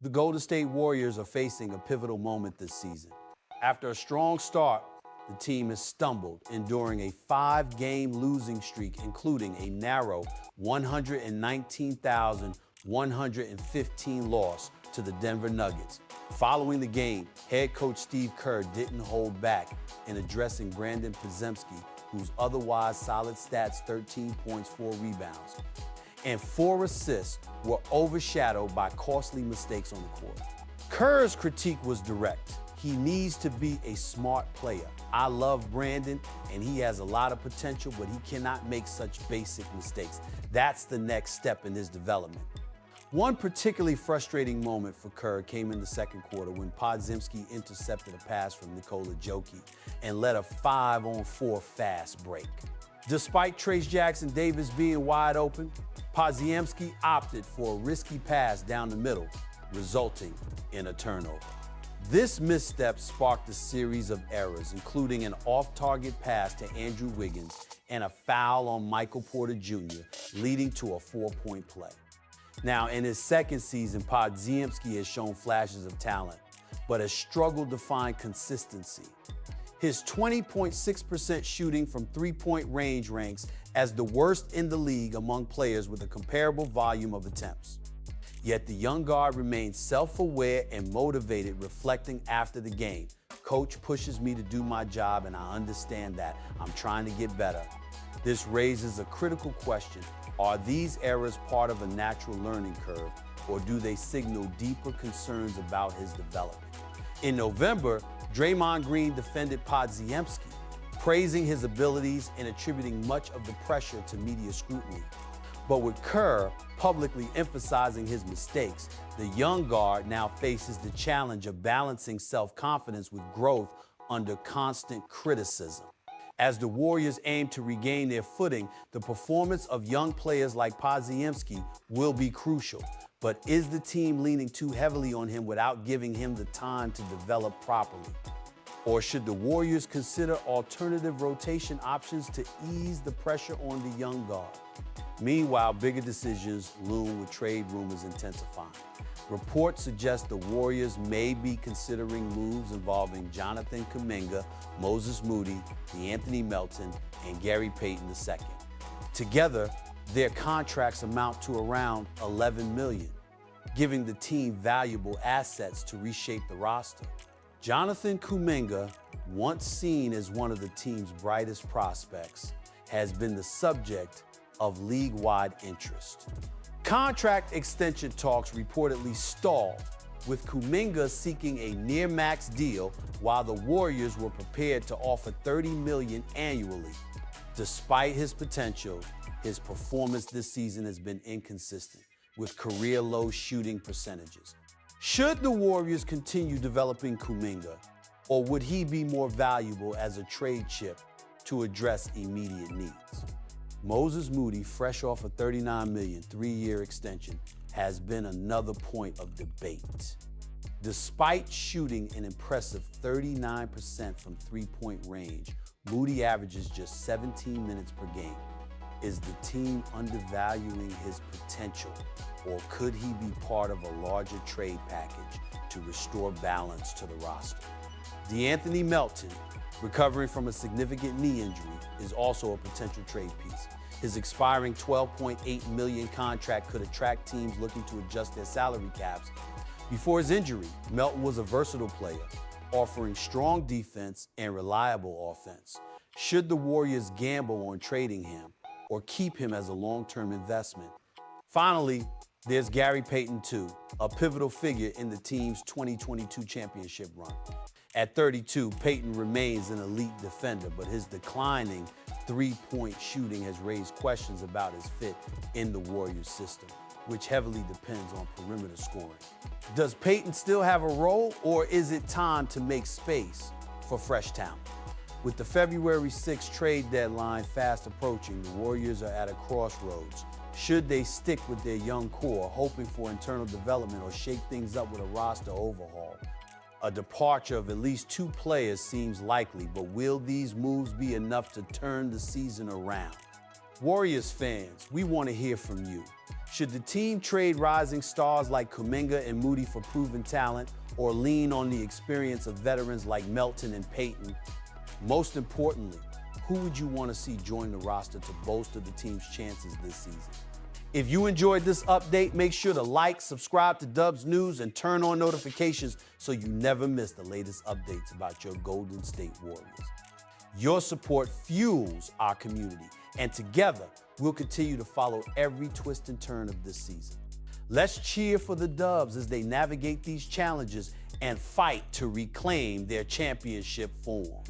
The Golden State Warriors are facing a pivotal moment this season. After a strong start, the team has stumbled, enduring a 5-game losing streak, including a narrow 119,115 loss to the Denver Nuggets. Following the game, head coach Steve Kerr didn't hold back in addressing Brandon Podziemski, whose otherwise solid stats, 13 points, 4 rebounds, and 4 assists, were overshadowed by costly mistakes on the court. Kerr's critique was direct. He needs to be a smart player. I love Brandon, and he has a lot of potential, but he cannot make such basic mistakes. That's the next step in his development. One particularly frustrating moment for Kerr came in the second quarter when Podziemski intercepted a pass from Nikola Jokic and led a 5-on-4 fast break. Despite Trayce Jackson-Davis being wide open, Podziemski opted for a risky pass down the middle, resulting in a turnover. This misstep sparked a series of errors, including an off-target pass to Andrew Wiggins and a foul on Michael Porter Jr., leading to a 4-point play. Now, in his second season, Podziemski has shown flashes of talent, but has struggled to find consistency. His 20.6% shooting from three-point range ranks as the worst in the league among players with a comparable volume of attempts. Yet the young guard remains self-aware and motivated, reflecting after the game. Coach pushes me to do my job, and I understand that. I'm trying to get better. This raises a critical question. Are these errors part of a natural learning curve, or do they signal deeper concerns about his development? In November, Draymond Green defended Podziemski, praising his abilities and attributing much of the pressure to media scrutiny. But with Kerr publicly emphasizing his mistakes, the young guard now faces the challenge of balancing self-confidence with growth under constant criticism. As the Warriors aim to regain their footing, the performance of young players like Podziemski will be crucial. But is the team leaning too heavily on him without giving him the time to develop properly? Or should the Warriors consider alternative rotation options to ease the pressure on the young guard? Meanwhile, bigger decisions loom with trade rumors intensifying. Reports suggest the Warriors may be considering moves involving Jonathan Kuminga, Moses Moody, Anthony Melton, and Gary Payton II. Together, their contracts amount to around $11 million, giving the team valuable assets to reshape the roster. Jonathan Kuminga, once seen as one of the team's brightest prospects, has been the subject of league-wide interest. Contract extension talks reportedly stalled, with Kuminga seeking a near-max deal while the Warriors were prepared to offer $30 million annually. Despite his potential, his performance this season has been inconsistent, with career-low shooting percentages. Should the Warriors continue developing Kuminga, or would he be more valuable as a trade chip to address immediate needs? Moses Moody, fresh off a $39 million 3-year extension, has been another point of debate. Despite shooting an impressive 39% from three-point range, Moody averages just 17 minutes per game. Is the team undervaluing his potential, or could he be part of a larger trade package to restore balance to the roster? Anthony Melton, recovering from a significant knee injury, is also a potential trade piece. His expiring $12.8 million contract could attract teams looking to adjust their salary caps. Before his injury, Melton was a versatile player, offering strong defense and reliable offense. Should the Warriors gamble on trading him or keep him as a long-term investment? Finally, there's Gary Payton II, a pivotal figure in the team's 2022 championship run. At 32, Payton remains an elite defender, but his declining three-point shooting has raised questions about his fit in the Warriors system, which heavily depends on perimeter scoring. Does Payton still have a role, or is it time to make space for fresh talent? With the February 6th trade deadline fast approaching, the Warriors are at a crossroads. Should they stick with their young core, hoping for internal development, or shake things up with a roster overhaul? A departure of at least 2 players seems likely, but will these moves be enough to turn the season around? Warriors fans, we want to hear from you. Should the team trade rising stars like Kuminga and Moody for proven talent, or lean on the experience of veterans like Melton and Payton? Most importantly, who would you want to see join the roster to bolster the team's chances this season? If you enjoyed this update, make sure to like, subscribe to Dubs News, and turn on notifications so you never miss the latest updates about your Golden State Warriors. Your support fuels our community, and together, we'll continue to follow every twist and turn of this season. Let's cheer for the Dubs as they navigate these challenges and fight to reclaim their championship form.